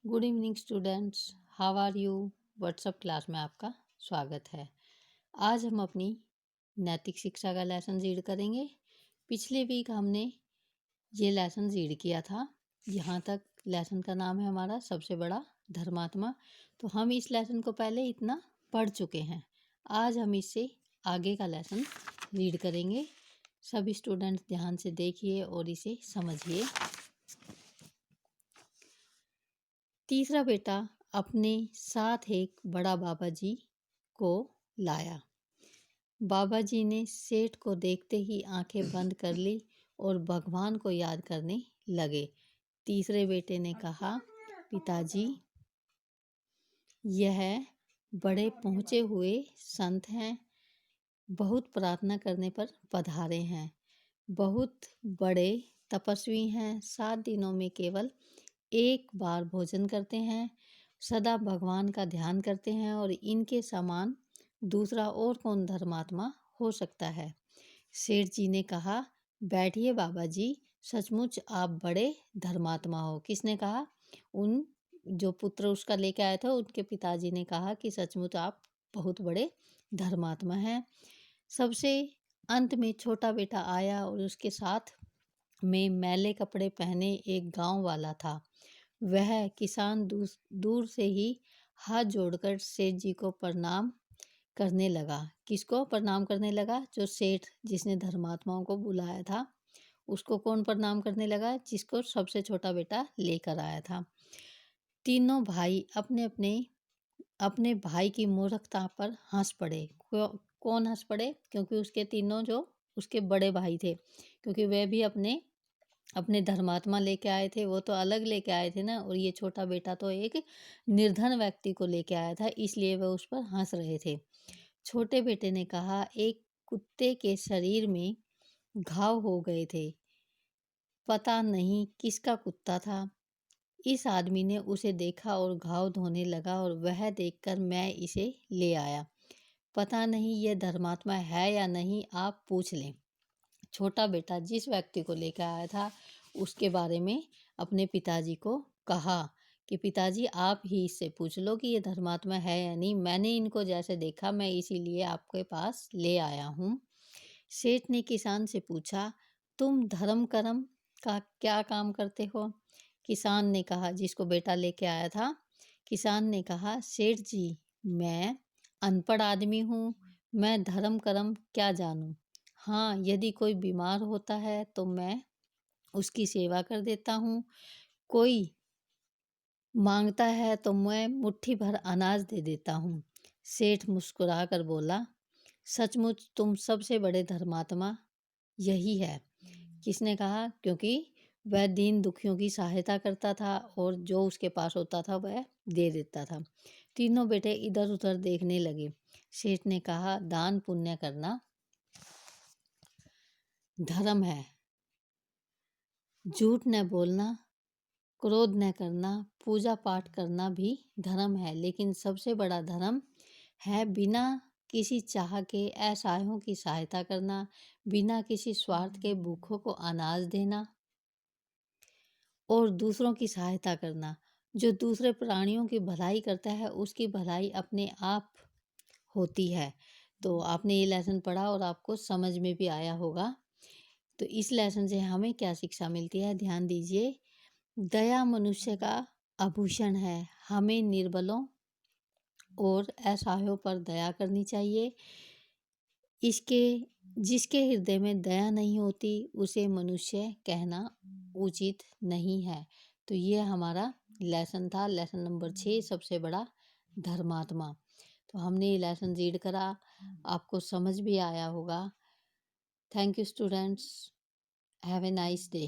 Good evening students, how are you. WhatsApp class में आपका स्वागत है। आज हम अपनी नैतिक शिक्षा का लेसन रीड करेंगे। पिछले वीक हमने ये लेसन रीड किया था। यहाँ तक लेसन का नाम है हमारा सबसे बड़ा धर्मात्मा। तो हम इस लेसन को पहले इतना पढ़ चुके हैं। आज हम इससे आगे का लेसन रीड करेंगे। सभी स्टूडेंट्स ध्यान से देखिए और इसे समझिए। तीसरा बेटा अपने साथ एक बड़ा बाबा जी को लाया। बाबा जी ने सेठ को देखते ही आंखें बंद कर ली और भगवान को याद करने लगे। तीसरे बेटे ने कहा, पिताजी, यह बड़े पहुँचे हुए संत हैं, बहुत प्रार्थना करने पर पधारे हैं, बहुत बड़े तपस्वी हैं, 7 दिनों में केवल एक बार भोजन करते हैं, सदा भगवान का ध्यान करते हैं और इनके समान दूसरा और कौन धर्मात्मा हो सकता है। सेठ जी ने कहा, बैठिए बाबा जी, सचमुच आप बड़े धर्मात्मा हो। किसने कहा? उन जो पुत्र उसका लेके आया था उनके पिताजी ने कहा कि सचमुच आप बहुत बड़े धर्मात्मा हैं। सबसे अंत में छोटा बेटा आया और उसके साथ में मैले कपड़े पहने एक गांव वाला था। वह किसान दूर से ही हाथ जोड़कर सेठ जी को प्रणाम करने लगा। किसको प्रणाम करने लगा? जो सेठ जिसने धर्मात्माओं को बुलाया था उसको कौन प्रणाम करने लगा? जिसको सबसे छोटा बेटा लेकर आया था। तीनों भाई अपने भाई की मूर्खता पर हंस पड़े। कौन हंस पड़े? क्योंकि उसके तीनों जो उसके बड़े भाई थे, क्योंकि वे भी अपने धर्मात्मा लेके आए थे। वो तो अलग लेके आए थे ना, और ये छोटा बेटा तो एक निर्धन व्यक्ति को लेके आया था, इसलिए वह उस पर हंस रहे थे। छोटे बेटे ने कहा, एक कुत्ते के शरीर में घाव हो गए थे, पता नहीं किसका कुत्ता था। इस आदमी ने उसे देखा और घाव धोने लगा और वह देखकर मैं इसे ले आया। पता नहीं यह धर्मात्मा है या नहीं, आप पूछ लें। छोटा बेटा जिस व्यक्ति को लेकर आया था उसके बारे में अपने पिताजी को कहा कि पिताजी आप ही इससे पूछ लो कि ये धर्मात्मा है या नहीं। मैंने इनको जैसे देखा मैं इसीलिए आपके पास ले आया हूँ। सेठ ने किसान से पूछा, तुम धर्म कर्म का क्या काम करते हो? किसान ने कहा, जिसको बेटा लेके आया था, किसान ने कहा, सेठ जी, मैं अनपढ़ आदमी हूँ, मैं धर्म कर्म क्या जानूँ। हाँ, यदि कोई बीमार होता है तो मैं उसकी सेवा कर देता हूँ, कोई मांगता है तो मैं मुट्ठी भर अनाज दे देता हूँ। सेठ मुस्कुरा कर बोला, सचमुच तुम सबसे बड़े धर्मात्मा यही है। किसने कहा? क्योंकि वह दीन दुखियों की सहायता करता था और जो उसके पास होता था वह दे देता था। तीनों बेटे इधर उधर देखने लगे। सेठ ने कहा, दान पुण्य करना धर्म है, झूठ न बोलना, क्रोध न करना, पूजा पाठ करना भी धर्म है, लेकिन सबसे बड़ा धर्म है बिना किसी चाह के असहायों की सहायता करना, बिना किसी स्वार्थ के भूखों को अनाज देना और दूसरों की सहायता करना। जो दूसरे प्राणियों की भलाई करता है उसकी भलाई अपने आप होती है। तो आपने ये लेसन पढ़ा और आपको समझ में भी आया होगा। तो इस लेसन से हमें क्या शिक्षा मिलती है? ध्यान दीजिए। दया मनुष्य का आभूषण है। हमें निर्बलों और असहायों पर दया करनी चाहिए। जिसके हृदय में दया नहीं होती उसे मनुष्य कहना उचित नहीं है। तो ये हमारा लेसन था, लेसन नंबर 6, सबसे बड़ा धर्मात्मा। तो हमने ये लेसन रीड करा, आपको समझ भी आया होगा। Thank you students, have a nice day.